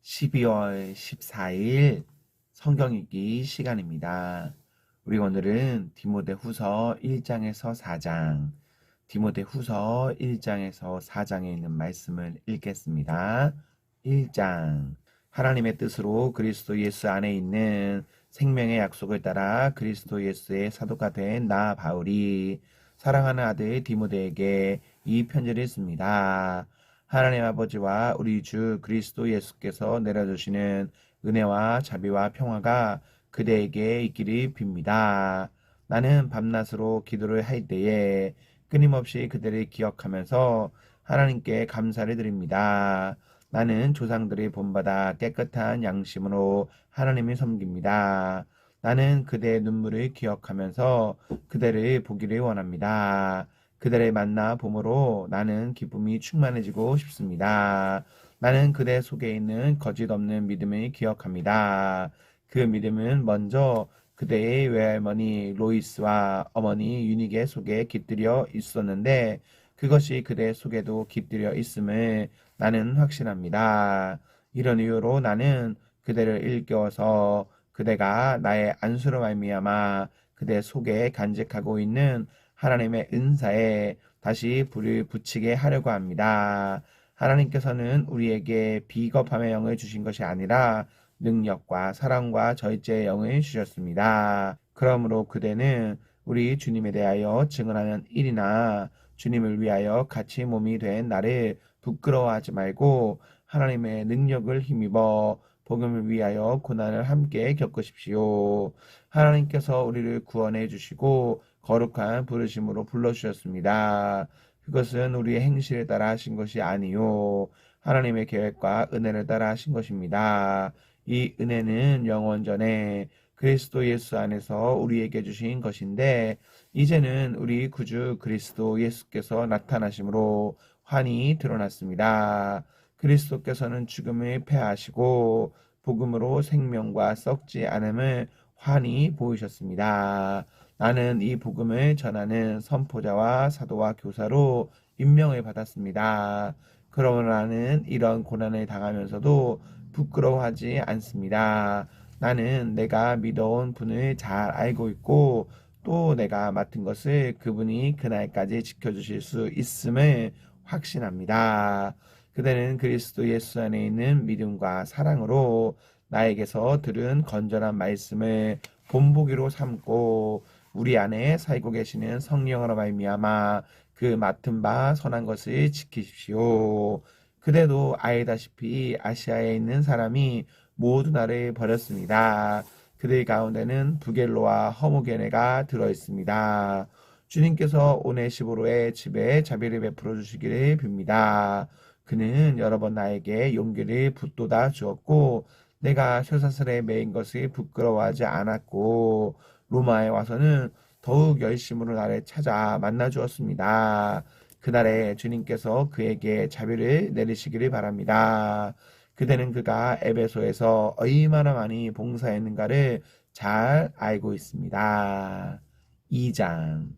12월 14일 성경 읽기 시간입니다. 우리 오늘은 디모데후서 1장에서 4장, 디모데후서 1장에서 4장에 있는 말씀을 읽겠습니다. 1장. 하나님의 뜻으로 그리스도 예수 안에 있는 생명의 약속을 따라 그리스도 예수의 사도가 된 나 바울이 사랑하는 아들 디모데에게 이 편지를 씁니다. 하나님 아버지와 우리 주 그리스도 예수께서 내려주시는 은혜와 자비와 평화가 그대에게 있기를 빕니다. 나는 밤낮으로 기도를 할 때에 끊임없이 그대를 기억하면서 하나님께 감사를 드립니다. 나는 조상들이 본받아 깨끗한 양심으로 하나님을 섬깁니다. 나는 그대의 눈물을 기억하면서 그대를 보기를 원합니다. 그대를 만나 봄으로 나는 기쁨이 충만해지고 싶습니다. 나는 그대 속에 있는 거짓 없는 믿음을 기억합니다. 그 믿음은 먼저 그대의 외할머니 로이스와 어머니 유니게 속에 깃들여 있었는데 그것이 그대 속에도 깃들여 있음을 나는 확신합니다. 이런 이유로 나는 그대를 일깨워서 그대가 나의 안수로 말미암아 그대 속에 간직하고 있는 하나님의 은사에 다시 불을 붙이게 하려고 합니다. 하나님께서는 우리에게 비겁함의 영을 주신 것이 아니라 능력과 사랑과 절제의 영을 주셨습니다. 그러므로 그대는 우리 주님에 대하여 증언하는 일이나 주님을 위하여 같이 몸이 된 나를 부끄러워하지 말고 하나님의 능력을 힘입어 복음을 위하여 고난을 함께 겪으십시오. 하나님께서 우리를 구원해 주시고 거룩한 부르심으로 불러주셨습니다. 그것은 우리의 행실에 따라 하신 것이 아니요 하나님의 계획과 은혜를 따라 하신 것입니다. 이 은혜는 영원 전에 그리스도 예수 안에서 우리에게 주신 것인데 이제는 우리 구주 그리스도 예수께서 나타나심으로 환히 드러났습니다. 그리스도께서는 죽음을 패하시고 복음으로 생명과 썩지 않음을 환히 보이셨습니다. 나는 이 복음을 전하는 선포자와 사도와 교사로 임명을 받았습니다. 그러므로 나는 이런 고난을 당하면서도 부끄러워하지 않습니다. 나는 내가 믿어온 분을 잘 알고 있고 또 내가 맡은 것을 그분이 그날까지 지켜주실 수 있음을 확신합니다. 그대는 그리스도 예수 안에 있는 믿음과 사랑으로 나에게서 들은 건전한 말씀을 본보기로 삼고 우리 안에 살고 계시는 성령으로 말미암아 그 맡은 바 선한 것을 지키십시오. 그대도 알다시피 아시아에 있는 사람이 모두 나를 버렸습니다. 그들 가운데는 부겔로와 허무게네가 들어있습니다. 주님께서 오네시보로의 집에 자비를 베풀어 주시기를 빕니다. 그는 여러 번 나에게 용기를 붙돋아 주었고 내가 쇠사슬에 매인 것을 부끄러워하지 않았고 로마에 와서는 더욱 열심으로 나를 찾아 만나 주었습니다. 그날에 주님께서 그에게 자비를 내리시기를 바랍니다. 그대는 그가 에베소에서 얼마나 많이 봉사했는가를 잘 알고 있습니다. 2장.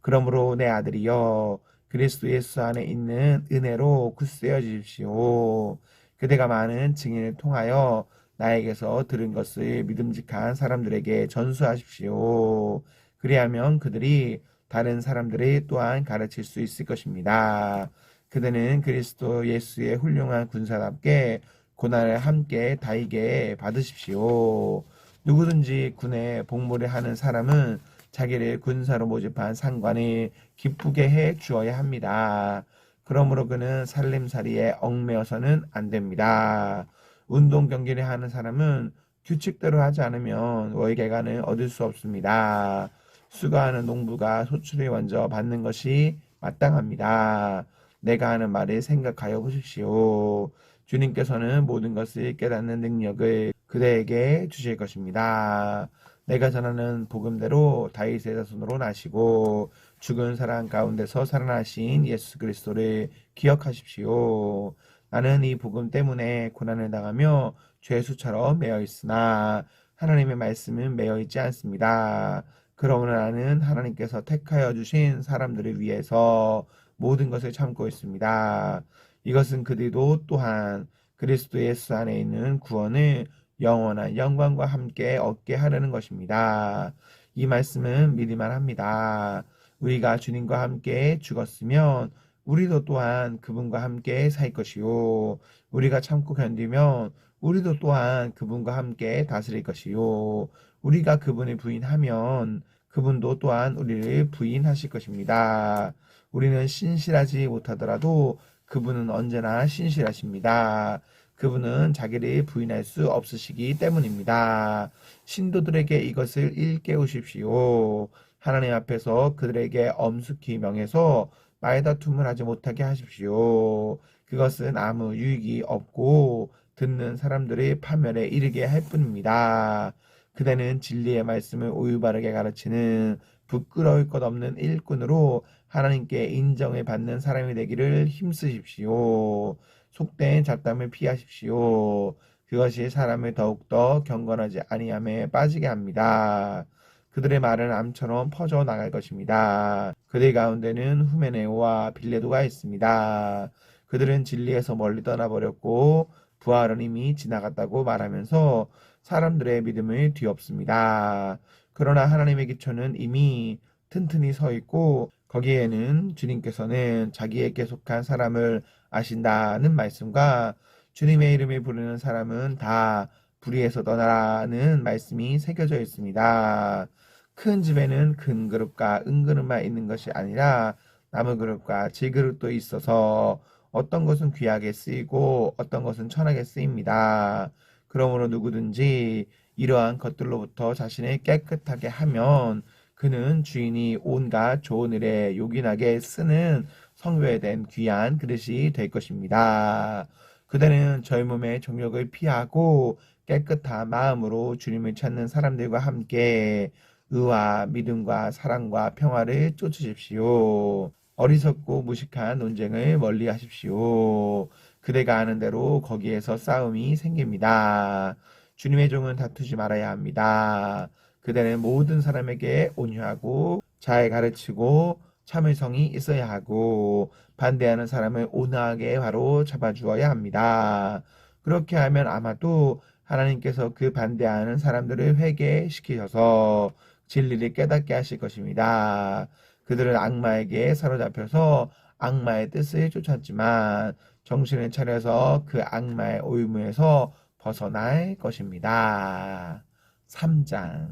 그러므로 내 아들이여 그리스도 예수 안에 있는 은혜로 굳세어 주십시오. 그대가 많은 증인을 통하여 나에게서 들은 것을 믿음직한 사람들에게 전수하십시오. 그리하면 그들이 다른 사람들이 또한 가르칠 수 있을 것입니다. 그대는 그리스도 예수의 훌륭한 군사답게 고난을 함께 다이게 받으십시오. 누구든지 군에 복무를 하는 사람은 자기를 군사로 모집한 상관이 기쁘게 해 주어야 합니다. 그러므로 그는 살림살이에 얽매여서는 안 됩니다. 운동 경기를 하는 사람은 규칙대로 하지 않으면 월계관을 얻을 수 없습니다. 수거하는 농부가 소출을 먼저 받는 것이 마땅합니다. 내가 하는 말을 생각하여 보십시오. 주님께서는 모든 것을 깨닫는 능력을 그대에게 주실 것입니다. 내가 전하는 복음대로 다윗의 자손으로 나시고 죽은 사람 가운데서 살아나신 예수 그리스도를 기억하십시오. 나는 이 복음 때문에 고난을 당하며 죄수처럼 매여 있으나 하나님의 말씀은 매여 있지 않습니다. 그러므로 나는 하나님께서 택하여 주신 사람들을 위해서 모든 것을 참고 있습니다. 이것은 그들도 또한 그리스도 예수 안에 있는 구원을 영원한 영광과 함께 얻게 하려는 것입니다. 이 말씀은 믿을만 합니다. 우리가 주님과 함께 죽었으면 우리도 또한 그분과 함께 살 것이요. 우리가 참고 견디면 우리도 또한 그분과 함께 다스릴 것이요. 우리가 그분을 부인하면 그분도 또한 우리를 부인하실 것입니다. 우리는 신실하지 못하더라도 그분은 언제나 신실하십니다. 그분은 자기를 부인할 수 없으시기 때문입니다. 신도들에게 이것을 일깨우십시오. 하나님 앞에서 그들에게 엄숙히 명해서 말다툼을 하지 못하게 하십시오. 그것은 아무 유익이 없고 듣는 사람들의 파멸에 이르게 할 뿐입니다. 그대는 진리의 말씀을 올바르게 가르치는 부끄러울 것 없는 일꾼으로 하나님께 인정을 받는 사람이 되기를 힘쓰십시오. 속된 잡담을 피하십시오. 그것이 사람을 더욱더 경건하지 아니함에 빠지게 합니다. 그들의 말은 암처럼 퍼져 나갈 것입니다. 그들 가운데는 후메네오와 빌레도가 있습니다. 그들은 진리에서 멀리 떠나버렸고 부활은 이미 지나갔다고 말하면서 사람들의 믿음을 뒤엎습니다. 그러나 하나님의 기초는 이미 튼튼히 서 있고 거기에는 주님께서는 자기에게 속한 사람을 아신다는 말씀과 주님의 이름을 부르는 사람은 다 불의에서 떠나라는 말씀이 새겨져 있습니다. 큰 집에는 큰 그릇과 은그릇만 있는 것이 아니라 나무 그릇과 질그릇도 있어서 어떤 것은 귀하게 쓰이고 어떤 것은 천하게 쓰입니다. 그러므로 누구든지 이러한 것들로부터 자신을 깨끗하게 하면 그는 주인이 온갖 좋은 일에 요긴하게 쓰는 성회된 귀한 그릇이 될 것입니다. 그대는 젊음의 정욕을 피하고 깨끗한 마음으로 주님을 찾는 사람들과 함께 의와 믿음과 사랑과 평화를 쫓으십시오. 어리석고 무식한 논쟁을 멀리 하십시오. 그대가 아는 대로 거기에서 싸움이 생깁니다. 주님의 종은 다투지 말아야 합니다. 그대는 모든 사람에게 온유하고 잘 가르치고 참을성이 있어야 하고 반대하는 사람을 온화하게 바로 잡아주어야 합니다. 그렇게 하면 아마도 하나님께서 그 반대하는 사람들을 회개시키셔서 진리를 깨닫게 하실 것입니다. 그들은 악마에게 사로잡혀서 악마의 뜻을 쫓았지만 정신을 차려서 그 악마의 오유무에서 벗어날 것입니다. 3장.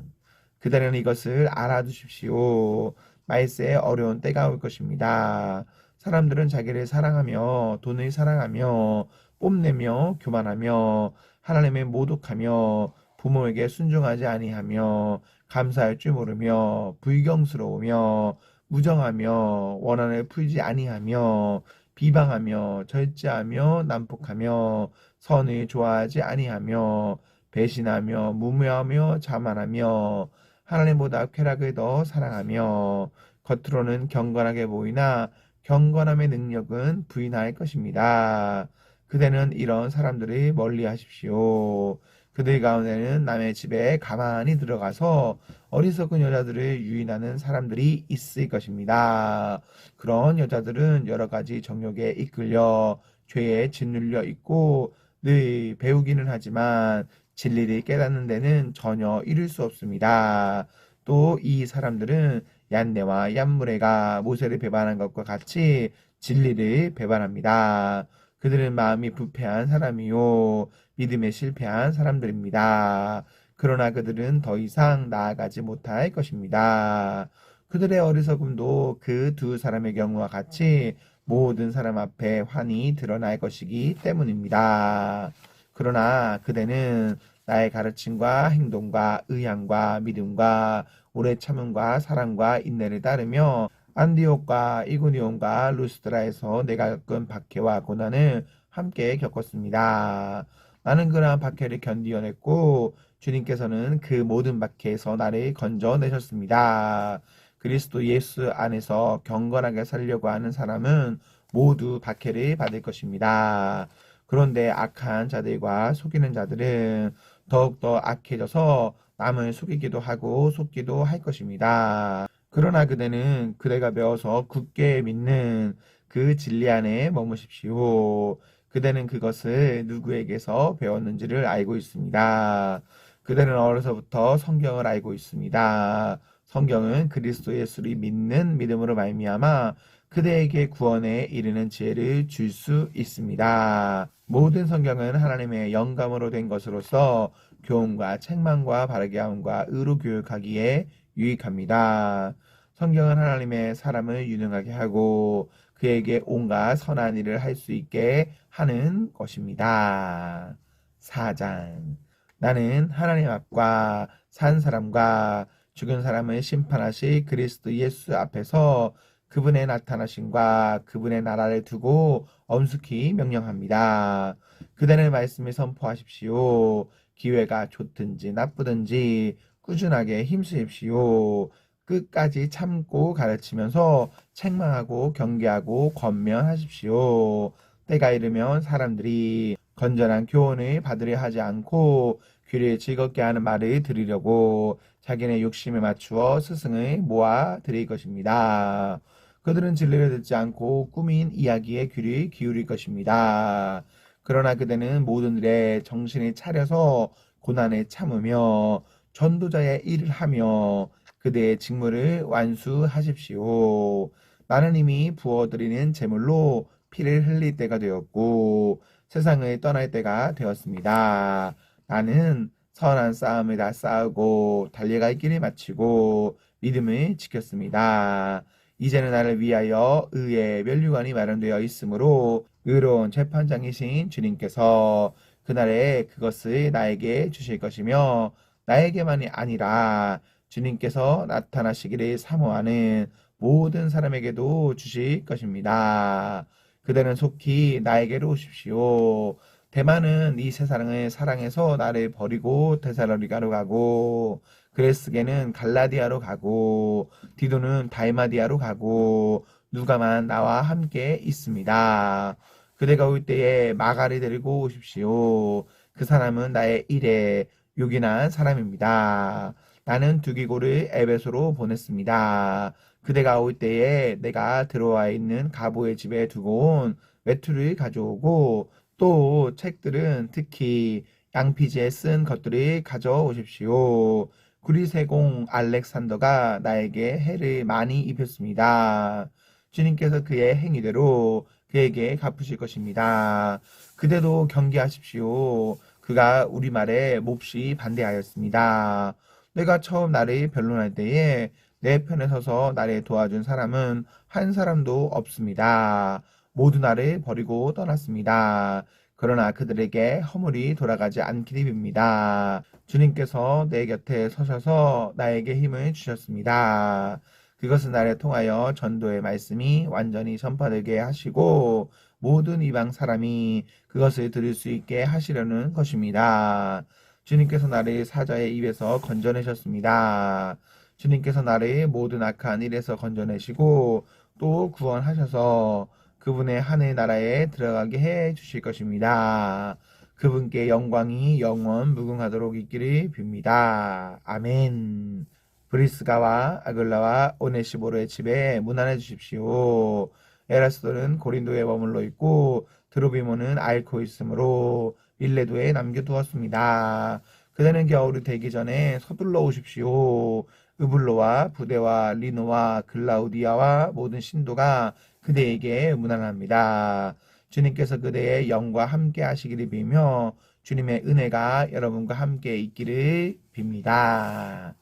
그대는 이것을 알아두십시오. 말세에 어려운 때가 올 것입니다. 사람들은 자기를 사랑하며 돈을 사랑하며 뽐내며 교만하며 하나님을 모독하며 부모에게 순종하지 아니하며 감사할 줄 모르며 불경스러우며 무정하며 원한을 풀지 아니하며 비방하며 절제하며 난폭하며 선을 좋아하지 아니하며 배신하며 무모하며 자만하며 하나님보다 쾌락을 더 사랑하며 겉으로는 경건하게 보이나 경건함의 능력은 부인할 것입니다. 그대는 이런 사람들을 멀리 하십시오. 그들 가운데는 남의 집에 가만히 들어가서 어리석은 여자들을 유인하는 사람들이 있을 것입니다. 그런 여자들은 여러 가지 정욕에 이끌려 죄에 짓눌려 있고 늘 배우기는 하지만 진리를 깨닫는 데는 전혀 이룰 수 없습니다. 또 이 사람들은 얀네와 얀무레가 모세를 배반한 것과 같이 진리를 배반합니다. 그들은 마음이 부패한 사람이요 믿음에 실패한 사람들입니다. 그러나 그들은 더 이상 나아가지 못할 것입니다. 그들의 어리석음도 그 두 사람의 경우와 같이 모든 사람 앞에 환히 드러날 것이기 때문입니다. 그러나 그대는 나의 가르침과 행동과 의향과 믿음과 오래 참음과 사랑과 인내를 따르며 안디옥과 이고니온과 루스드라에서 내가 겪은 박해와 고난을 함께 겪었습니다. 나는 그러한 박해를 견디어냈고 주님께서는 그 모든 박해에서 나를 건져내셨습니다. 그리스도 예수 안에서 경건하게 살려고 하는 사람은 모두 박해를 받을 것입니다. 그런데 악한 자들과 속이는 자들은 더욱더 악해져서 남을 속이기도 하고 속기도 할 것입니다. 그러나 그대가 배워서 굳게 믿는 그 진리 안에 머무십시오. 그대는 그것을 누구에게서 배웠는지를 알고 있습니다. 그대는 어려서부터 성경을 알고 있습니다. 성경은 그리스도 예수를 믿는 믿음으로 말미암아 그대에게 구원에 이르는 지혜를 줄 수 있습니다. 모든 성경은 하나님의 영감으로 된 것으로서 교훈과 책망과 바르게 함과 의로 교육하기에 유익합니다. 성경은 하나님의 사람을 유능하게 하고 그에게 온갖 선한 일을 할 수 있게 하는 것입니다. 4장. 나는 하나님 앞과 산 사람과 죽은 사람을 심판하실 그리스도 예수 앞에서 그분의 나타나심과 그분의 나라를 두고 엄숙히 명령합니다. 그대는 말씀을 선포하십시오. 기회가 좋든지 나쁘든지 꾸준하게 힘쓰십시오. 끝까지 참고 가르치면서 책망하고 경계하고 권면하십시오. 때가 이르면 사람들이 건전한 교훈을 받으려 하지 않고 귀를 즐겁게 하는 말을 들으려고 자기네 욕심에 맞추어 스승을 모아 드릴 것입니다. 그들은 진리를 듣지 않고 꾸민 이야기에 귀를 기울일 것입니다. 그러나 그대는 모든 일에 정신을 차려서 고난을 참으며 전도자의 일을 하며 그대의 직무를 완수하십시오. 나는 이미 부어드리는 제물로 피를 흘릴 때가 되었고 세상을 떠날 때가 되었습니다. 나는 선한 싸움을 다 싸우고 달려갈 길을 마치고 믿음을 지켰습니다. 이제는 나를 위하여 의의 면류관이 마련되어 있으므로 의로운 재판장이신 주님께서 그날에 그것을 나에게 주실 것이며 나에게만이 아니라 주님께서 나타나시기를 사모하는 모든 사람에게도 주실 것입니다. 그대는 속히 나에게로 오십시오. 대만은 이 세상을 사랑해서 나를 버리고 데살로니가로 가고 그레스게는 갈라디아로 가고 디도는 달마디아로 가고 누가만 나와 함께 있습니다. 그대가 올 때에 마가를 데리고 오십시오. 그 사람은 나의 일에 요긴한 사람입니다. 나는 두기고를 에베소로 보냈습니다. 그대가 올 때에 내가 들어와 있는 가보의 집에 두고 온 외투를 가져오고 또 책들은 특히 양피지에 쓴 것들을 가져오십시오. 구리세공 알렉산더가 나에게 해를 많이 입혔습니다. 주님께서 그의 행위대로 그에게 갚으실 것입니다. 그대도 경계하십시오. 그가 우리말에 몹시 반대하였습니다. 내가 처음 나를 변론할 때에 내 편에 서서 나를 도와준 사람은 한 사람도 없습니다. 모두 나를 버리고 떠났습니다. 그러나 그들에게 허물이 돌아가지 않기를 빕니다. 주님께서 내 곁에 서셔서 나에게 힘을 주셨습니다. 그것은 나를 통하여 전도의 말씀이 완전히 전파되게 하시고 모든 이방 사람이 그것을 들을 수 있게 하시려는 것입니다. 주님께서 나를 사자의 입에서 건져내셨습니다. 주님께서 나를 모든 악한 일에서 건져내시고 또 구원하셔서 그분의 하늘 나라에 들어가게 해 주실 것입니다. 그분께 영광이 영원 무궁하도록 있기를 빕니다. 아멘. 브리스가와 아글라와 오네시보르의 집에 문안해 주십시오. 에라스도는 고린도에 머물러 있고 드로비모는 앓고 있으므로 밀레도에 남겨두었습니다. 그대는 겨울이 되기 전에 서둘러 오십시오. 으블로와 부데와 리노와 글라우디아와 모든 신도가 그대에게 문안합니다. 주님께서 그대의 영과 함께 하시기를 비며 주님의 은혜가 여러분과 함께 있기를 빕니다.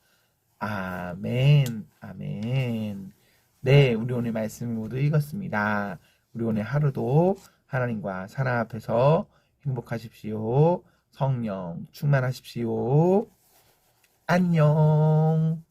아멘, 아멘. 네, 우리 오늘 말씀 모두 읽었습니다. 우리 오늘 하루도 하나님과 사랑 앞에서 행복하십시오. 성령 충만하십시오. 안녕.